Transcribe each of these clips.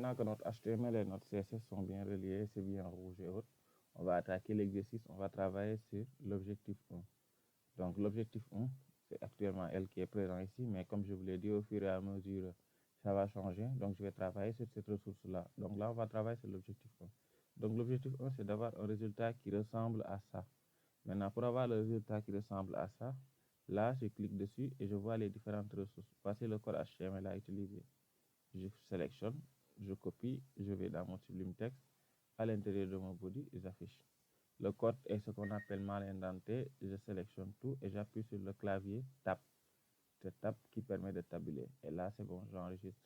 Maintenant que notre HTML et notre CSS sont bien reliés, c'est bien rouge et autres, on va attaquer l'exercice, on va travailler sur l'objectif 1. Donc l'objectif 1, c'est actuellement elle qui est présent ici, mais comme je vous l'ai dit, au fur et à mesure, ça va changer. Donc je vais travailler sur cette ressource-là. Donc là, on va travailler sur l'objectif 1. Donc l'objectif 1, c'est d'avoir un résultat qui ressemble à ça. Maintenant, pour avoir le résultat qui ressemble à ça, là, je clique dessus et je vois les différentes ressources. Voici le code HTML à utiliser. Je sélectionne, je copie, je vais dans mon Sublime Text. À l'intérieur de mon body, j'affiche. Le code est ce qu'on appelle mal indenté. Je sélectionne tout et j'appuie sur le clavier Tab. C'est Tab qui permet de tabuler. Et là, c'est bon, j'enregistre.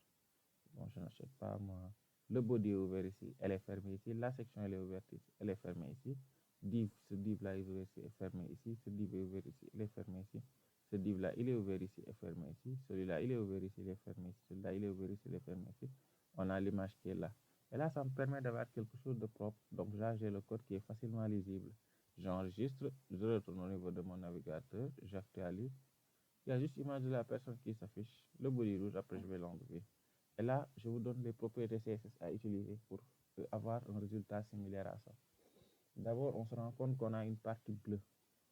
Bon, je n'achète pas moi. Le body est ouvert ici, elle est fermée ici. La section, elle est ouverte ici, elle est fermée ici. Div, ce div-là est ouvert ici, est fermé ici. Ce div est ouvert ici, il est fermé ici. Ce div-là, il est ouvert ici, est fermé ici. Celui-là, il est ouvert ici, il est fermé ici. Celui-là, il est ouvert ici, il est fermé ici. On a l'image qui est là. Et là, ça me permet d'avoir quelque chose de propre. Donc là, j'ai le code qui est facilement lisible. J'enregistre, je retourne au niveau de mon navigateur, j'actualise. Il y a juste l'image de la personne qui s'affiche, le body rouge, après je vais l'enlever. Et là, je vous donne les propriétés CSS à utiliser pour avoir un résultat similaire à ça. D'abord, on se rend compte qu'on a une partie bleue.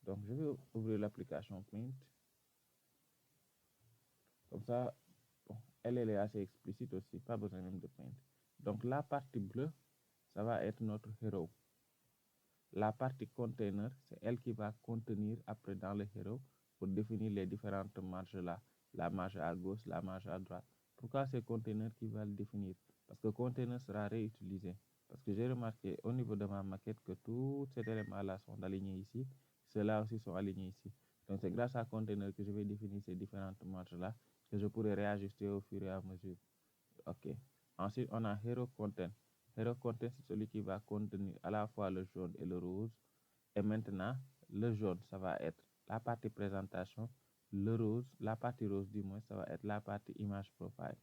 Donc, je vais ouvrir l'application Print. Comme ça, bon, elle est assez explicite aussi, pas besoin même de Print. Donc, la partie bleue, ça va être notre hero. La partie container, c'est elle qui va contenir après dans le hero pour définir les différentes marges là. La marge à gauche, la marge à droite. Pourquoi c'est container qui va le définir? Parce que container sera réutilisé. Parce que j'ai remarqué au niveau de ma maquette que tous ces éléments-là sont alignés ici. Ceux-là aussi sont alignés ici. Donc c'est grâce à container que je vais définir ces différentes marges-là que je pourrai réajuster au fur et à mesure. OK. Ensuite, on a Hero Content. Hero Content, c'est celui qui va contenir à la fois le jaune et le rose. Et maintenant, le jaune, ça va être la partie présentation. Le rose, la partie rose du moins, ça va être la partie image profile.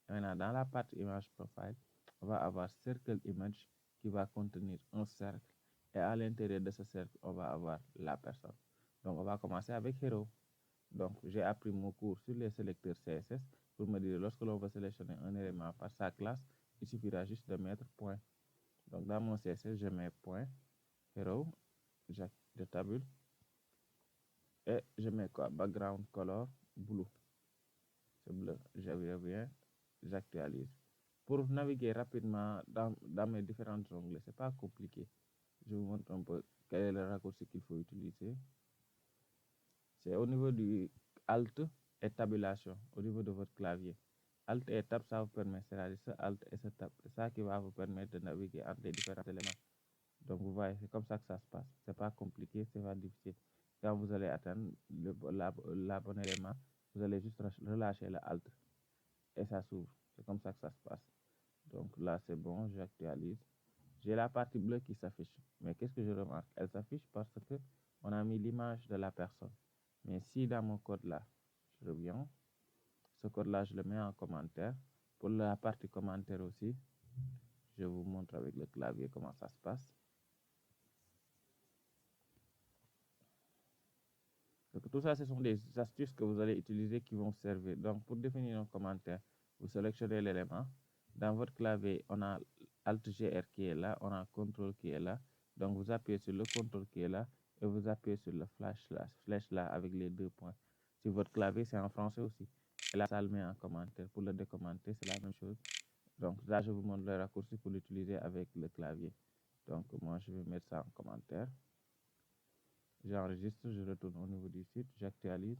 Et maintenant, dans la partie image profile, on va avoir Circle Image qui va contenir un cercle. Et à l'intérieur de ce cercle, on va avoir la personne. Donc, on va commencer avec Hero. Donc, j'ai appris mon cours sur les sélecteurs CSS pour me dire lorsque l'on veut sélectionner un élément par sa classe, il suffira juste de mettre point. Donc, dans mon CSS, je mets point, hero, je tabule et je mets quoi? Background color blue. C'est bleu. Je reviens, j'actualise. Pour naviguer rapidement dans mes différentes onglets, c'est pas compliqué. Je vous montre un peu quel est le raccourci qu'il faut utiliser. C'est au niveau du Alt et tabulation, au niveau de votre clavier. Alt et Tab, ça vous permet, c'est-à-dire ce Alt et ce Tab, c'est ça qui va vous permettre de naviguer entre les différents éléments. Donc vous voyez, c'est comme ça que ça se passe. C'est pas compliqué, c'est pas difficile. Quand vous allez atteindre la bon élément, vous allez juste relâcher le Alt et ça s'ouvre. C'est comme ça que ça se passe. Donc là, c'est bon, j'actualise. J'ai la partie bleue qui s'affiche. Mais qu'est-ce que je remarque? Elle s'affiche parce que on a mis l'image de la personne. Mais si dans mon code là, je reviens, ce code là, je le mets en commentaire. Pour la partie commentaire aussi, je vous montre avec le clavier comment ça se passe. Donc tout ça, ce sont des astuces que vous allez utiliser qui vont servir. Donc pour définir un commentaire, vous sélectionnez l'élément. Dans votre clavier, on a Alt-GR qui est là, on a CTRL qui est là. Donc vous appuyez sur le CTRL qui est là et vous appuyez sur le flèche là avec les deux points. Si votre clavier, c'est en français aussi. Et là, ça le met en commentaire. Pour le décommenter, c'est la même chose. Donc là, je vous montre le raccourci pour l'utiliser avec le clavier. Donc moi, je vais mettre ça en commentaire. J'enregistre, je retourne au niveau du site, j'actualise.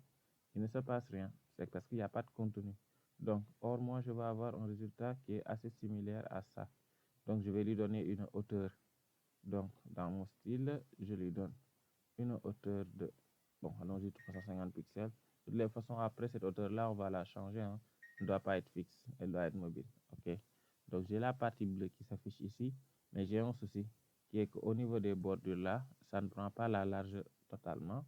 Il ne se passe rien. C'est parce qu'il n'y a pas de contenu. Donc, or, moi, je vais avoir un résultat qui est assez similaire à ça. Donc, je vais lui donner une hauteur. Donc, dans mon style, je lui donne une hauteur de, bon, allons-y, 350 pixels. De toutes les façons, après cette hauteur-là, on va la changer. Hein. Elle ne doit pas être fixe, elle doit être mobile. OK. Donc, j'ai la partie bleue qui s'affiche ici, mais j'ai un souci qui est qu'au niveau des bordures là, ça ne prend pas la largeur totalement,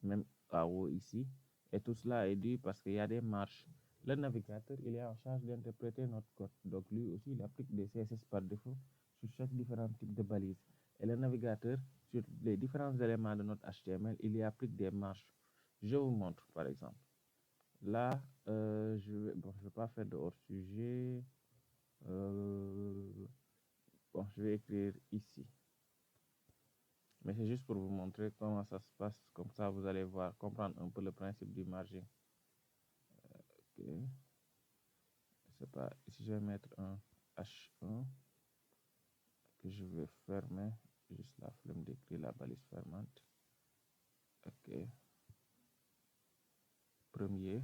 même en haut ici. Et tout cela est dû parce qu'il y a des marches. Le navigateur, il est en charge d'interpréter notre code. Donc, lui aussi, il applique des CSS par défaut sur chaque différent type de balise. Et le navigateur, sur les différents éléments de notre HTML, il y applique des marches. Je vous montre, par exemple. Là, je ne vais pas faire de hors-sujet. je vais écrire ici. Mais c'est juste pour vous montrer comment ça se passe. Comme ça, vous allez voir, comprendre un peu le principe du margin. Ok. Je sais pas, ici je vais mettre un H1 que je vais fermer. Juste la flemme d'écrire la balise fermante. Ok. Premier.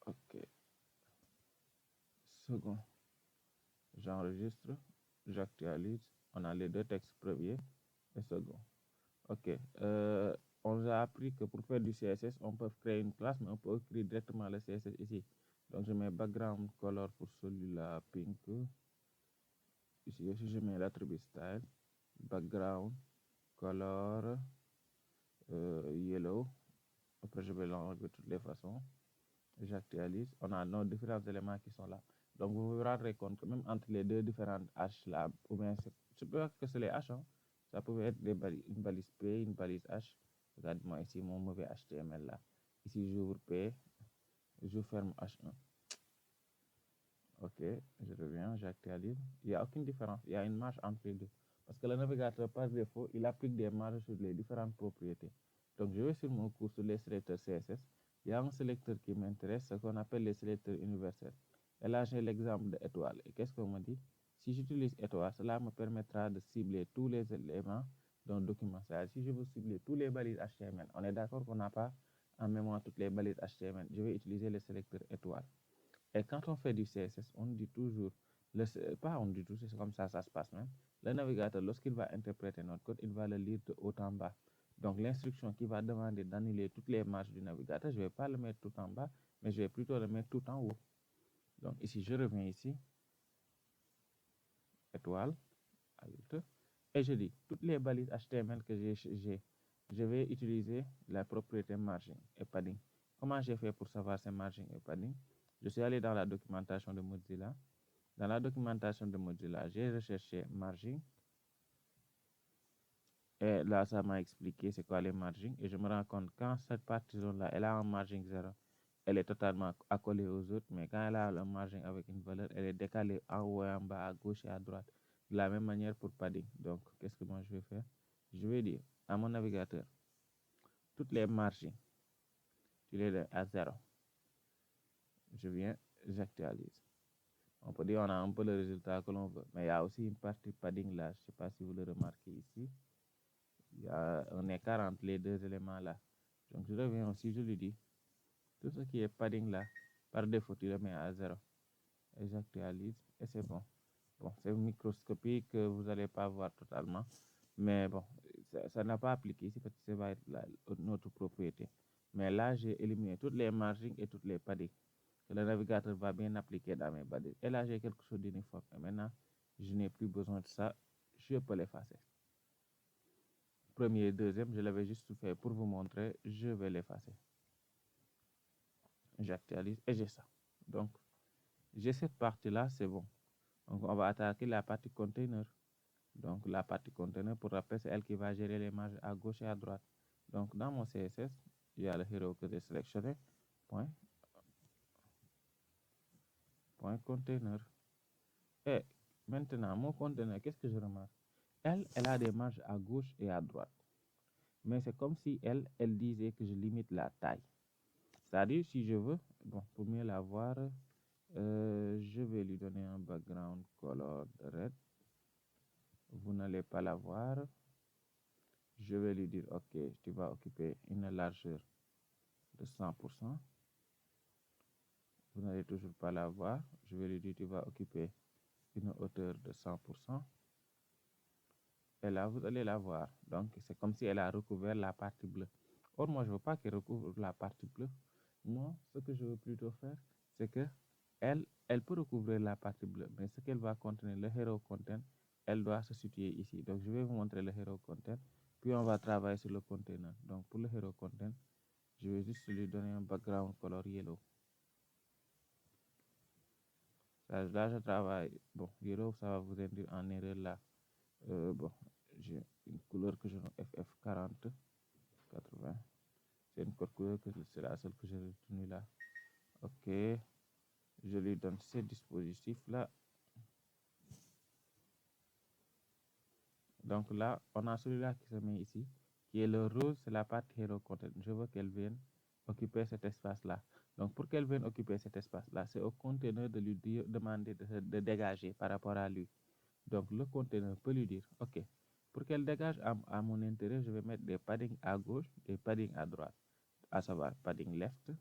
Ok. Second. J'enregistre. J'actualise. On a les deux textes, premier et second. Ok. On nous a appris que pour faire du CSS, on peut créer une classe, mais on peut écrire directement le CSS ici. Donc je mets background color pour celui-là, pink. Ici aussi, je mets l'attribut style, background color yellow. Après, je vais l'enlever de toutes les façons. J'actualise. On a nos différents éléments qui sont là. Donc, vous vous rendrez compte que même entre les deux différentes H là, ou bien je peux que c'est les H, hein. Ça peut être une balise P, une balise H. Regardez-moi ici mon mauvais HTML là. Ici, j'ouvre P, je ferme H1. Ok, je reviens, j'actualise. Il n'y a aucune différence. Il y a une marge entre les deux. Parce que le navigateur, par défaut, il applique des marges sur les différentes propriétés. Donc, je vais sur mon cours sur les sélecteurs CSS. Il y a un sélecteur qui m'intéresse, ce qu'on appelle les sélecteurs universels. Et là, j'ai l'exemple de étoile. Et qu'est-ce qu'on me dit? Si j'utilise étoile, cela me permettra de cibler tous les éléments d'un document. C'est-à-dire, si je veux cibler tous les balises HTML, on est d'accord qu'on n'a pas en mémoire toutes les balises HTML. Je vais utiliser le sélecteur étoile. Et quand on fait du CSS, on dit toujours, pas on dit toujours, c'est comme ça se passe même. Le navigateur, lorsqu'il va interpréter notre code, il va le lire de haut en bas. Donc l'instruction qui va demander d'annuler toutes les marges du navigateur, je ne vais pas le mettre tout en bas, mais je vais plutôt le mettre tout en haut. Donc ici, je reviens ici, étoile, alt, et je dis, toutes les balises HTML que j'ai, je vais utiliser la propriété margin et padding. Comment j'ai fait pour savoir ces margin et padding? Je suis allé dans la documentation de Mozilla. Dans la documentation de Mozilla, j'ai recherché margin. Et là, ça m'a expliqué c'est quoi les margins. Et je me rends compte quand cette partie zone-là, elle a un margin 0, elle est totalement accolée aux autres. Mais quand elle a un margin avec une valeur, elle est décalée en haut et en bas, à gauche et à droite. De la même manière pour padding. Donc, qu'est-ce que moi je vais faire? Je vais dire à mon navigateur, toutes les margins, tu les donnes à 0. Je viens, j'actualise. On peut dire qu'on a un peu le résultat que l'on veut. Mais il y a aussi une partie padding là. Je ne sais pas si vous le remarquez ici. Il y a un écart entre les deux éléments là. Donc, je reviens aussi, je lui dis, tout ce qui est padding là, par défaut, tu le mets à 0. Et j'actualise et c'est bon. Bon, c'est microscopique, vous n'allez pas voir totalement. Mais bon, ça n'a pas appliqué ici parce que ça va être notre propriété. Mais là, j'ai éliminé toutes les margins et toutes les paddings que le navigateur va bien appliquer dans mes balises. Et là, j'ai quelque chose d'uniforme. Et maintenant, je n'ai plus besoin de ça. Je peux l'effacer. Premier et deuxième, je l'avais juste fait pour vous montrer. Je vais l'effacer. J'actualise et j'ai ça. Donc, j'ai cette partie-là, c'est bon. Donc, on va attaquer la partie container. Donc, la partie container, pour rappel, c'est elle qui va gérer les marges à gauche et à droite. Donc, dans mon CSS, il y a le hero que j'ai sélectionné. Point container. Et maintenant, mon container, qu'est-ce que je remarque? Elle a des marges à gauche et à droite. Mais c'est comme si elle disait que je limite la taille. C'est-à-dire, si je veux, bon, pour mieux la voir, je vais lui donner un background color red. Vous n'allez pas la voir. Je vais lui dire, OK, tu vas occuper une largeur de 100%. Vous n'allez toujours pas la voir. Je vais lui dire, tu vas occuper une hauteur de 100%. Et là, vous allez la voir. Donc, c'est comme si elle a recouvert la partie bleue. Or, moi, je ne veux pas qu'elle recouvre la partie bleue. Moi, ce que je veux plutôt faire, c'est que elle peut recouvrir la partie bleue. Mais ce qu'elle va contenir, le hero content, elle doit se situer ici. Donc, je vais vous montrer le hero content. Puis, on va travailler sur le container. Donc, pour le hero content, je vais juste lui donner un background color yellow. Là, je travaille. Bon, yellow, ça va vous induire en erreur là. Bon, j'ai une couleur que je nomme FF40, 80. C'est une couleur que c'est la seule que j'ai retenue là. OK. Je lui donne ces dispositifs-là. Donc là, on a celui-là qui se met ici, qui est le rose, c'est la partie hero content. Je veux qu'elle vienne occuper cet espace-là. Donc pour qu'elle vienne occuper cet espace-là, c'est au conteneur de lui demander de dégager par rapport à lui. Donc le conteneur peut lui dire, OK, pour qu'elle dégage à mon intérieur, je vais mettre des paddings à gauche, des paddings à droite, à savoir padding left.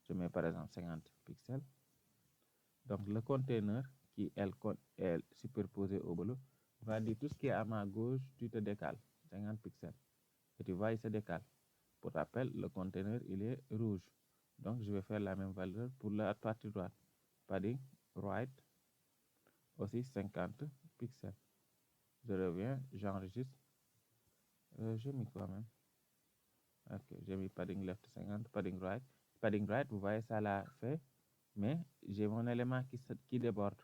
Je mets par exemple 50 pixels. Donc le conteneur qui est superposé au boulot va dire tout ce qui est à ma gauche, tu te décales 50 pixels. Et tu vois, il se décale. Pour rappel, le conteneur, il est rouge. Donc, je vais faire la même valeur pour la partie droite. Padding right, aussi 50 pixels. Je reviens, j'enregistre. J'ai mis quoi même? Ok, j'ai mis padding left 50, padding right. Padding right, vous voyez, ça l'a fait. Mais j'ai mon élément qui déborde.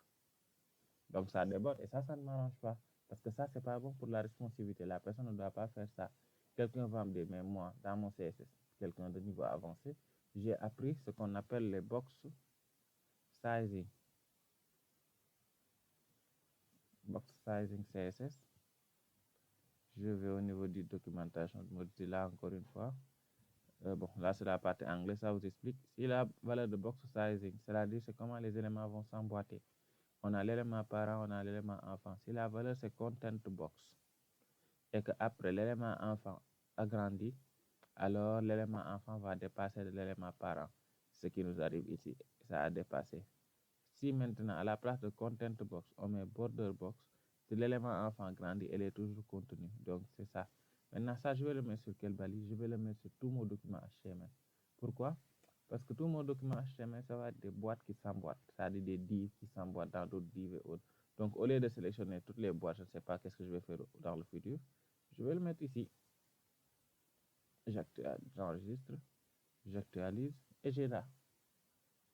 Donc, ça déborde et ça ne m'arrange pas. Parce que ça, c'est pas bon pour la responsivité. La personne ne doit pas faire ça. Quelqu'un va me dire, mais moi, dans mon CSS, quelqu'un de niveau avancé, j'ai appris ce qu'on appelle les box sizing. Box sizing CSS. Je vais au niveau du documentation de là encore une fois. Bon, là, c'est la partie anglaise, ça vous explique. Si la valeur de box sizing, c'est-à-dire c'est comment les éléments vont s'emboîter. On a l'élément parent, on a l'élément enfant. Si la valeur, c'est content box, et qu'après l'élément enfant agrandit, alors l'élément enfant va dépasser de l'élément parent. Ce qui nous arrive ici, ça a dépassé. Si maintenant, à la place de content box, on met border box, si l'élément enfant grandit, elle est toujours contenue. Donc, c'est ça. Maintenant, ça, je vais le mettre sur quelle balise? Je vais le mettre sur tout mon document HTML. Pourquoi? Parce que tout mon document HTML, ça va être des boîtes qui s'emboîtent, c'est-à-dire des divs qui s'emboîtent dans d'autres divs et autres. Donc, au lieu de sélectionner toutes les boîtes, je ne sais pas qu'est-ce que je vais faire dans le futur. Je vais le mettre ici. J'enregistre, j'actualise et j'ai là.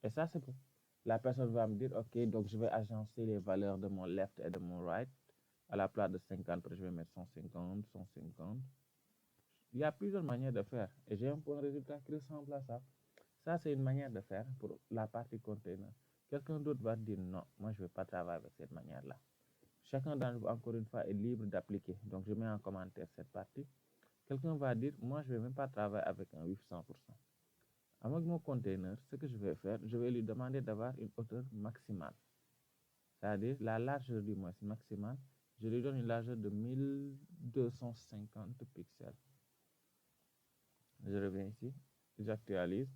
Et ça, c'est bon. La personne va me dire, OK, donc je vais agencer les valeurs de mon left et de mon right. À la place de 50, je vais mettre 150, 150. Il y a plusieurs manières de faire. Et j'ai un point de résultat qui ressemble à ça. Ça, c'est une manière de faire pour la partie container. Quelqu'un d'autre va dire, non, moi, je ne vais pas travailler avec cette manière-là. Chacun d'entre vous, encore une fois, est libre d'appliquer. Donc, je mets en commentaire cette partie. Quelqu'un va dire, moi, je ne vais même pas travailler avec un width 100%. Avec mon container, ce que je vais faire, je vais lui demander d'avoir une hauteur maximale. C'est-à-dire la largeur du moins maximale. Je lui donne une largeur de 1250 pixels. Je reviens ici, j'actualise.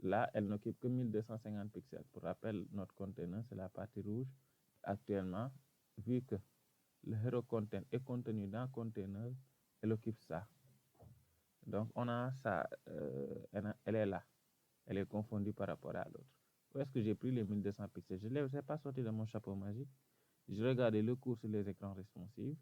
Là, elle n'occupe que 1250 pixels. Pour rappel, notre container, c'est la partie rouge. Actuellement, vu que le hero content est contenu dans le container, elle occupe ça. Donc, on a ça, elle est là. Elle est confondue par rapport à l'autre. Où est-ce que j'ai pris les 1200 pixels? Je ne les ai pas sortis de mon chapeau magique. Je regardais le cours sur les écrans responsifs.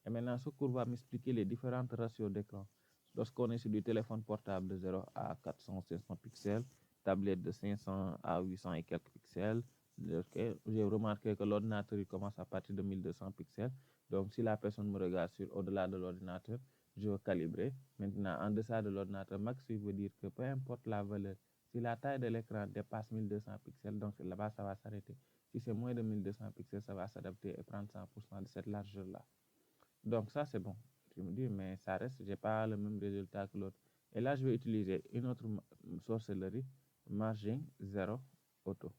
Et maintenant, ce cours va m'expliquer les différentes ratios d'écran. Lorsqu'on est sur du téléphone portable de 0 à 400, 500 pixels, tablette de 500 à 800 et quelques pixels, j'ai remarqué que l'ordinateur commence à partir de 1200 pixels. Donc, si la personne me regarde sur au-delà de l'ordinateur, je vais calibrer. Maintenant, en deçà de l'ordinateur, max veut dire que peu importe la valeur, si la taille de l'écran dépasse 1200 pixels, donc là-bas, ça va s'arrêter. Si c'est moins de 1200 pixels, ça va s'adapter et prendre 100% de cette largeur-là. Donc, ça, c'est bon. Tu me dis, mais ça reste, je n'ai pas le même résultat que l'autre. Et là, je vais utiliser une autre sorcellerie, margin 0 auto.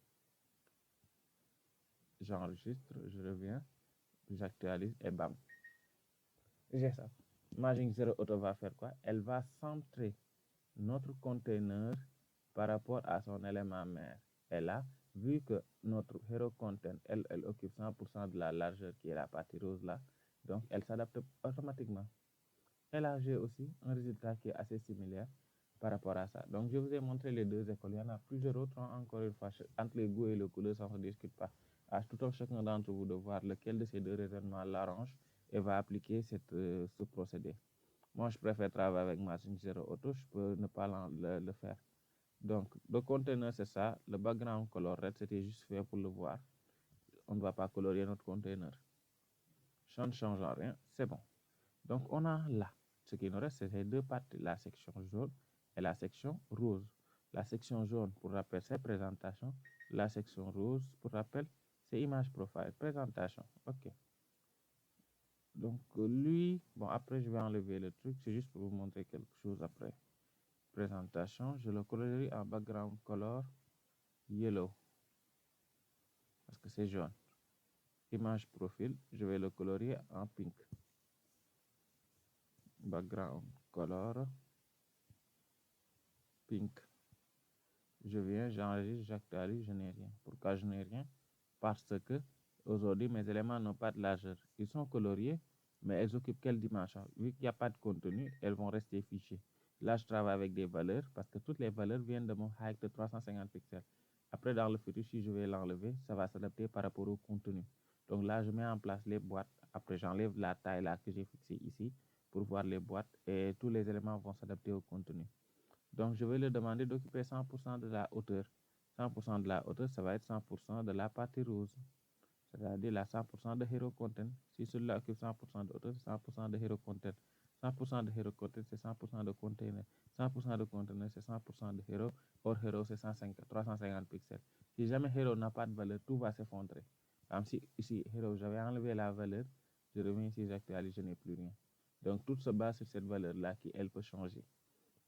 J'enregistre, je reviens, j'actualise et bam. J'ai ça. Margin 0 auto va faire quoi? Elle va centrer notre container par rapport à son élément mère. Et là, vu que notre hero content, elle occupe 100% de la largeur qui est la partie rose là, donc elle s'adapte automatiquement. Et là, j'ai aussi un résultat qui est assez similaire par rapport à ça. Donc, je vous ai montré les deux écoles. Il y en a plusieurs autres, encore une fois, entre les goûts et le couleur, ça ne se discute pas. À tout un chacun d'entre vous de voir lequel de ces deux raisonnements l'arrange et va appliquer ce procédé. Moi, je préfère travailler avec Margin 0 Auto, je peux ne pas le faire. Donc, le conteneur, c'est ça. Le background color red, c'était juste fait pour le voir. On ne va pas colorier notre conteneur. Ça ne change rien, c'est bon. Donc, on a là, ce qui nous reste, c'est ces deux parties, la section jaune et la section rose. La section jaune, pour rappel, c'est présentation. La section rose, pour rappel, c'est image profile, présentation. OK. Donc, lui, bon, après, je vais enlever le truc. C'est juste pour vous montrer quelque chose après. Présentation, je le colorie en background color yellow. Parce que c'est jaune. Image profil, je vais le colorier en pink. Background color pink. Je viens, j'enregistre, j'actualise, je n'ai rien. Pourquoi je n'ai rien? Parce que aujourd'hui, mes éléments n'ont pas de largeur. Ils sont coloriés, mais elles occupent quelle dimension? Vu qu'il n'y a pas de contenu, elles vont rester fichées. Là, je travaille avec des valeurs parce que toutes les valeurs viennent de mon height de 350 pixels. Après, dans le futur, si je vais l'enlever, ça va s'adapter par rapport au contenu. Donc là, je mets en place les boîtes. Après, j'enlève la taille là que j'ai fixée ici pour voir les boîtes et tous les éléments vont s'adapter au contenu. Donc, je vais lui demander d'occuper 100% de la hauteur. 100% de la hauteur, ça va être 100% de la partie rose. C'est-à-dire la 100% de hero content. Si celui-là occupe 100% de hauteur, c'est 100% de hero content. 100% de hero content, c'est 100% de container. 100% de container, c'est 100% de hero. Or, hero, c'est 350 pixels. Si jamais hero n'a pas de valeur, tout va s'effondrer. Comme si ici, hero, j'avais enlevé la valeur, je reviens ici, j'actualise, je n'ai plus rien. Donc, tout se base sur cette valeur-là qui, elle, peut changer.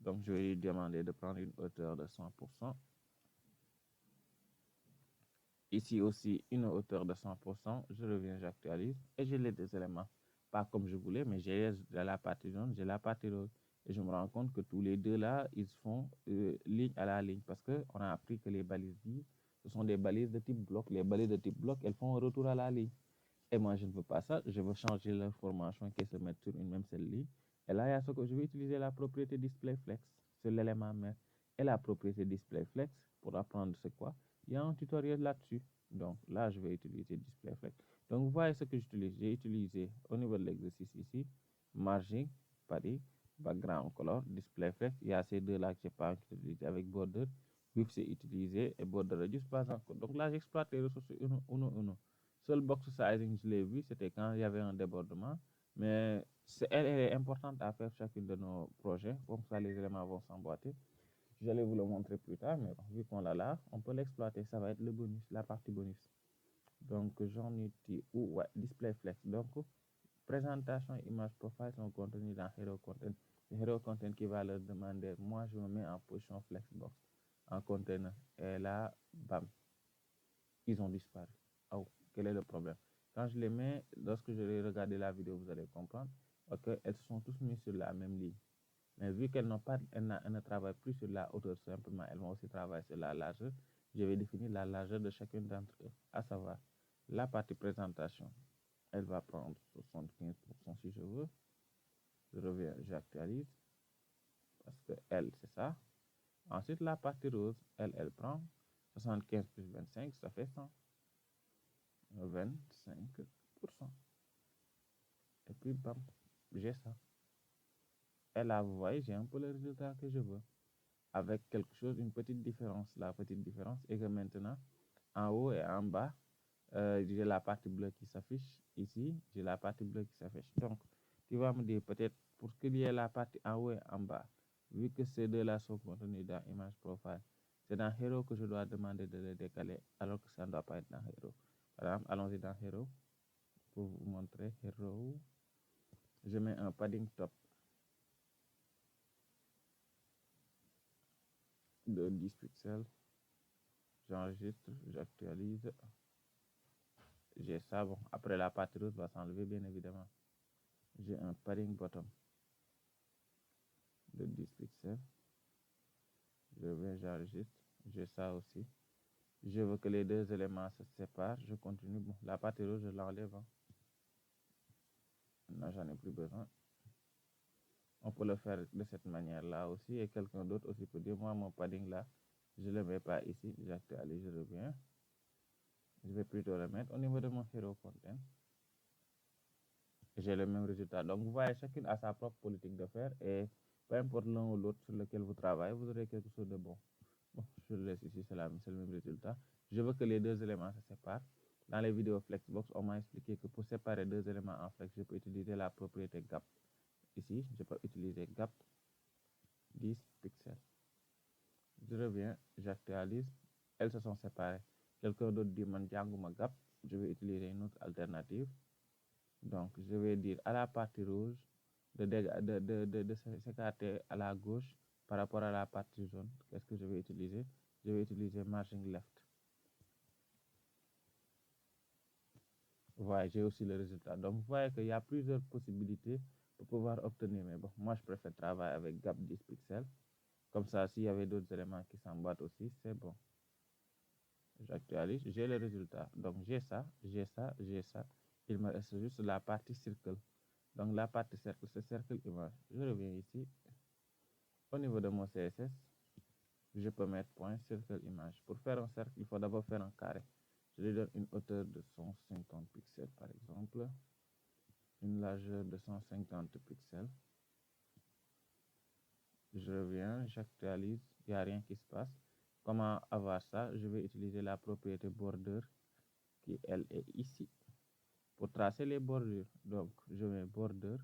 Donc, je vais lui demander de prendre une hauteur de 100%. Ici aussi, une hauteur de 100%. Je reviens, j'actualise et j'ai les deux éléments. Pas comme je voulais, mais j'ai la partie jaune, j'ai la partie rose. Et je me rends compte que tous les deux là, ils font ligne à la ligne parce qu'on a appris que les balises vives, ce sont des balises de type bloc. Les balises de type bloc, elles font un retour à la ligne. Et moi, je ne veux pas ça. Je veux changer l'information qui se met sur une même seule ligne. Et là, il y a ce que je vais utiliser la propriété displayFlex sur l'élément mère. Et la propriété displayFlex, pour apprendre c'est quoi, il y a un tutoriel là-dessus. Donc là, je vais utiliser displayFlex. Donc vous voyez ce que j'utilise. J'ai utilisé au niveau de l'exercice ici, margin, padding, background color, displayFlex. Il y a ces deux-là que je n'ai pas utilisé avec border. Width, c'est utilisé et border radius pas encore. Donc là, j'exploite les ressources uno. Seul box sizing, je l'ai vu, c'était quand il y avait un débordement. Mais elle est importante à faire chacune de nos projets. Comme ça, les éléments vont s'emboîter. J'allais vous le montrer plus tard, mais bon, vu qu'on l'a là, on peut l'exploiter. Ça va être le bonus, la partie bonus. Donc, j'en utilise, ouais, display flex. Donc, présentation, image profile sont contenues dans Hero Content. C'est Hero Content qui va leur demander, moi, je me mets en position flexbox, en container. Et là, bam, ils ont disparu. Oh, quel est le problème? Quand je les mets, lorsque je vais regarder la vidéo, vous allez comprendre qu'elles sont tous mises sur la même ligne. Mais vu qu'elles ne travaillent plus sur la hauteur simplement, elles vont aussi travailler sur la largeur. Je vais définir la largeur de chacune d'entre eux, à savoir la partie présentation. Elle va prendre 75% si je veux. Je reviens, j'actualise parce que elle, c'est ça. Ensuite, la partie rose, elle prend 75 plus 25, ça fait 100. 25%. Et puis, bam, j'ai ça. Et là, vous voyez, j'ai un peu le résultat que je veux. Avec quelque chose, une petite différence. La petite différence est que maintenant, en haut et en bas, j'ai la partie bleue qui s'affiche. Ici, j'ai la partie bleue qui s'affiche. Donc, tu vas me dire peut-être pour qu'il y ait la partie en haut et en bas, vu que ces deux-là sont contenus dans Image Profile, c'est dans Hero que je dois demander de les décaler, alors que ça ne doit pas être dans Hero. Par exemple, allons-y dans Hero pour vous montrer Hero. Je mets un padding top de 10 pixels. J'enregistre, j'actualise. J'ai ça. Bon, après la partie rose va s'enlever, bien évidemment. J'ai un padding bottom de 10 pixels. Je vais, j'enregistre. J'ai ça aussi. Je veux que les deux éléments se séparent. Je continue. Bon, la partie rose, je l'enlève. Hein. Non, j'en ai plus besoin. On peut le faire de cette manière-là aussi. Et quelqu'un d'autre aussi peut dire, moi, mon padding là, je ne le mets pas ici. J'actualise, je reviens. Je vais plutôt le mettre au niveau de mon hero content. J'ai le même résultat. Donc, vous voyez, chacune a sa propre politique de faire et peu importe l'un ou l'autre sur lequel vous travaillez, vous aurez quelque chose de bon. Bon, je le laisse ici, c'est le même résultat. Je veux que les deux éléments se séparent. Dans les vidéos Flexbox, on m'a expliqué que pour séparer deux éléments en flex, je peux utiliser la propriété gap. Ici, je peux utiliser gap 10 pixels. Je reviens, j'actualise, elles se sont séparées. Quelqu'un d'autre dit man jànguma gap, je vais utiliser une autre alternative. Donc je vais dire à la partie rouge de s'écarter à la gauche par rapport à la partie jaune. Qu'est-ce que je vais utiliser? Je vais utiliser margin left. Vous voyez, j'ai aussi le résultat. Donc vous voyez qu'il y a plusieurs possibilités pour pouvoir obtenir. Mais bon, moi je préfère travailler avec gap 10 pixels. Comme ça, s'il y avait d'autres éléments qui s'emboîtent aussi, c'est bon. J'actualise, j'ai le résultat. Donc j'ai ça, j'ai ça, j'ai ça. Il me reste juste la partie cercle. Donc la partie cercle, c'est cercle image. Je reviens ici. Au niveau de mon CSS, je peux mettre point cercle image. Pour faire un cercle, il faut d'abord faire un carré. Je lui donne une hauteur de 150 pixels par exemple. Une largeur de 150 pixels. Je reviens, j'actualise, il n'y a rien qui se passe. Comment avoir ça? Je vais utiliser la propriété border qui, elle, est ici pour tracer les bordures. Donc, je mets border.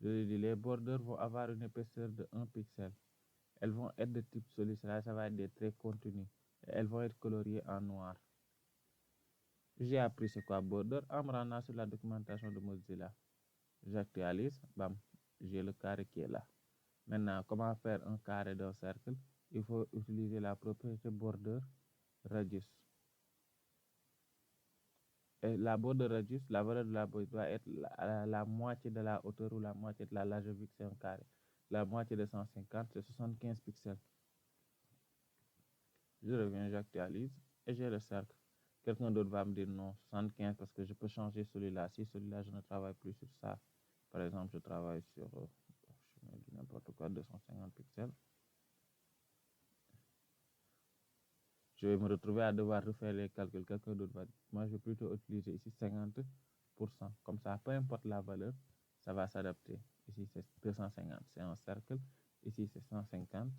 Je lui dis les bordures vont avoir une épaisseur de 1 pixel. Elles vont être de type solide, ça va être des traits contenus. Elles vont être coloriées en noir. J'ai appris c'est quoi border en me rendant sur la documentation de Mozilla. J'actualise, bam, j'ai le carré qui est là. Maintenant, comment faire un carré d'un cercle? Il faut utiliser la propriété border radius. Et la border radius, la valeur de la border doit être la moitié de la hauteur ou la moitié de la largeur vu que c'est un carré. La moitié de 150, c'est 75 pixels. Je reviens, j'actualise et j'ai le cercle. Quelqu'un d'autre va me dire non, 75 parce que je peux changer celui-là. Si celui-là, je ne travaille plus sur ça. Par exemple, je travaille sur, je mets n'importe quoi, 250 pixels. Je vais me retrouver à devoir refaire les calculs. Quelqu'un d'autre va dire, moi, je vais plutôt utiliser ici 50%. Comme ça, peu importe la valeur, ça va s'adapter. Ici, c'est 250, c'est un cercle. Ici, c'est 150.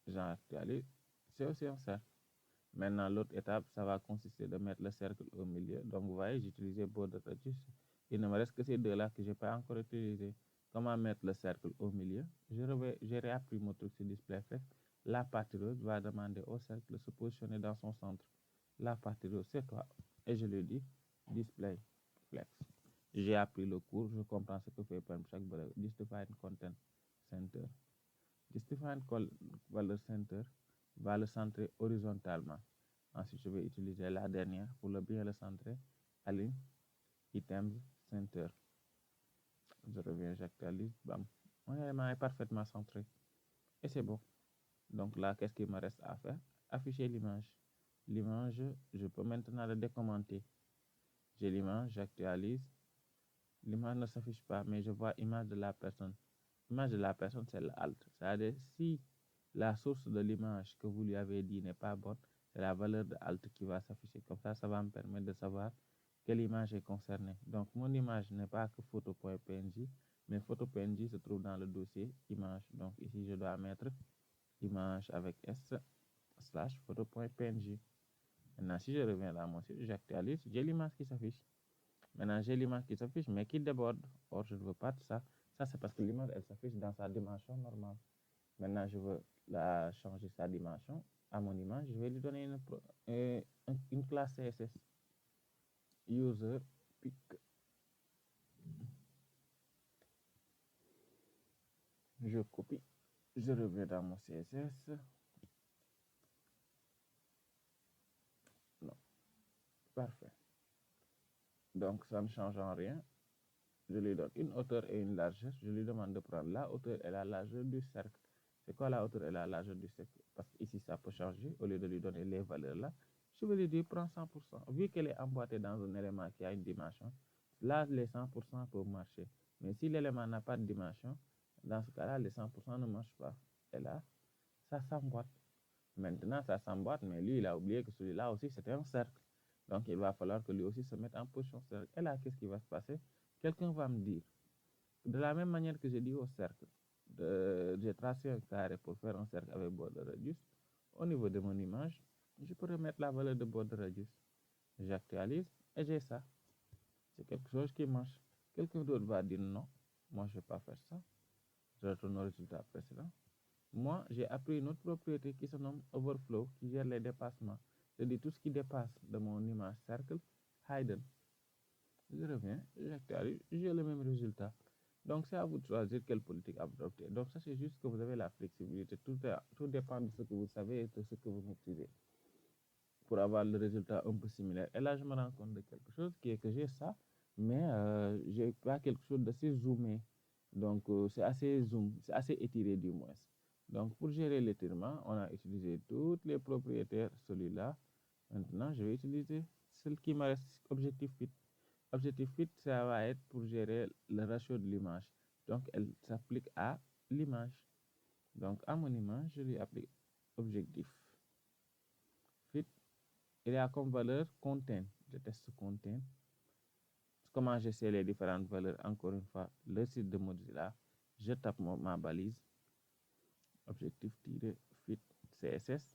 J'actualise, c'est aussi un cercle. Maintenant, l'autre étape, ça va consister de mettre le cercle au milieu. Donc, vous voyez, j'ai utilisé border radius. Il ne me reste que ces deux-là que je n'ai pas encore utilisé. Comment mettre le cercle au milieu? J'ai réappris mon truc sur DisplayFlex. La partie rose va demander au cercle de se positionner dans son centre. La partie rose, c'est toi. Et je lui dis DisplayFlex. J'ai appris le cours, je comprends ce que fait chaque valeur. Justify Content Center. Justify Value Center va le centrer horizontalement. Ensuite, je vais utiliser la dernière pour le bien le centrer. Align Items Center. Je reviens, j'actualise. Bam. Mon élément est parfaitement centré. Et c'est bon. Donc là, qu'est-ce qu'il me reste à faire? Afficher l'image. L'image, je peux maintenant le décommenter. J'ai l'image, j'actualise. L'image ne s'affiche pas, mais je vois image de la personne. L'image de la personne, c'est l'alt. C'est-à-dire, si la source de l'image que vous lui avez dit n'est pas bonne, c'est la valeur de alt qui va s'afficher. Comme ça va me permettre de savoir quelle image est concernée. Donc, mon image n'est pas que photo.png, mais photo.png se trouve dans le dossier image. Donc, ici, je dois mettre image avec s / photo.png. Maintenant, si je reviens dans mon site, j'actualise, j'ai l'image qui s'affiche. Maintenant, j'ai l'image qui s'affiche, mais qui déborde. Or, je ne veux pas de ça. Ça, c'est parce que l'image, elle s'affiche dans sa dimension normale. Maintenant, je veux la changer sa dimension à mon image. Je vais lui donner une classe CSS. User pic. Je copie. Je reviens dans mon CSS. Non. Parfait. Donc, ça ne change en rien. Je lui donne une hauteur et une largeur. Je lui demande de prendre la hauteur et la largeur du cercle. C'est quoi la hauteur et la largeur du cercle? Parce qu'ici, ça peut changer. Au lieu de lui donner les valeurs là, je vais lui dire prends 100%. Vu qu'elle est emboîtée dans un élément qui a une dimension, là, les 100% peuvent marcher. Mais si l'élément n'a pas de dimension, dans ce cas-là, les 100% ne marchent pas. Et là, ça s'emboîte. Maintenant, ça s'emboîte, mais lui, il a oublié que celui-là aussi, c'était un cercle. Donc, il va falloir que lui aussi se mette en position cercle. Et là, qu'est-ce qui va se passer? Quelqu'un va me dire, de la même manière que j'ai dit au cercle, j'ai tracé un carré pour faire un cercle avec border radius. Au niveau de mon image, je peux remettre la valeur de border radius. J'actualise et j'ai ça. C'est quelque chose qui marche. Quelqu'un d'autre va dire non, moi je ne vais pas faire ça. Je retourne au résultat précédent. Moi, j'ai appris une autre propriété qui se nomme overflow, qui gère les dépassements. Je dis tout ce qui dépasse de mon image cercle, hidden. Je reviens, j'actualise, j'ai le même résultat. Donc, c'est à vous de choisir quelle politique adopter. Donc, ça, c'est juste que vous avez la flexibilité. Tout dépend de ce que vous savez et de ce que vous maîtrisez pour avoir le résultat un peu similaire. Et là, je me rends compte de quelque chose qui est que j'ai ça, mais j'ai pas quelque chose d'assez zoomé. Donc, c'est assez zoom, c'est assez étiré du moins. Donc, pour gérer l'étirement, on a utilisé toutes les propriétaires, celui-là. Maintenant, je vais utiliser celle qui me reste, objectif fit. Objectif fit, ça va être pour gérer le ratio de l'image. Donc, elle s'applique à l'image. Donc, à mon image, je lui applique objectif fit. Il y a comme valeur contain. Je teste contain. Comment je sais les différentes valeurs? Encore une fois, le site de Mozilla. Je tape ma balise. Objectif-fit CSS.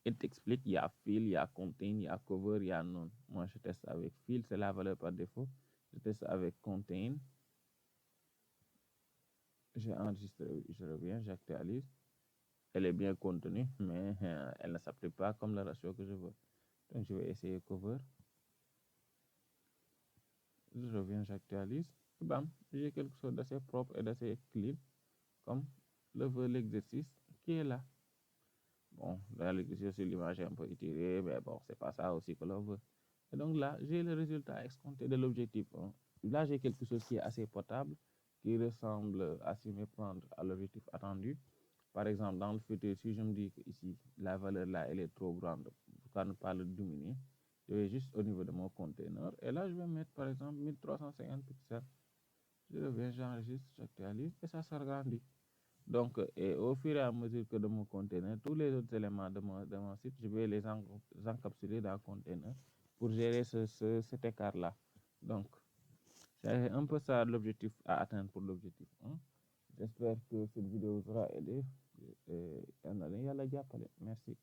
Il t'explique, il y a fill, il y a contain, il y a cover, il y a none. Moi, je teste avec fill, c'est la valeur par défaut. Je teste avec contain. J'ai enregistré, je reviens, j'actualise. Elle est bien contenue, mais elle ne s'applique pas comme le ratio que je veux. Donc, je vais essayer cover. Je reviens, j'actualise. Bam, j'ai quelque chose d'assez propre et d'assez clean, comme le veut l'exercice qui est là. Bon, dans l'exercice, l'image est un peu étirée, mais bon, c'est pas ça aussi que l'on veut. Et donc là, j'ai le résultat escompté de l'objectif 1. Là, j'ai quelque chose qui est assez potable, qui ressemble à s'y méprendre à l'objectif attendu. Par exemple, dans le futur, si je me dis que ici, la valeur là, elle est trop grande, pour ne pas le dominer, je vais juste au niveau de mon conteneur. Et là, je vais mettre, par exemple, 1350 pixels. Je reviens, j'enregistre, j'actualise et ça s'agrandit. Donc, et au fur et à mesure que de mon conteneur, tous les autres éléments de mon site, je vais les encapsuler dans le conteneur pour gérer cet écart-là. Donc, c'est un peu ça l'objectif à atteindre pour l'objectif 1. J'espère que cette vidéo vous aura aidé. Merci.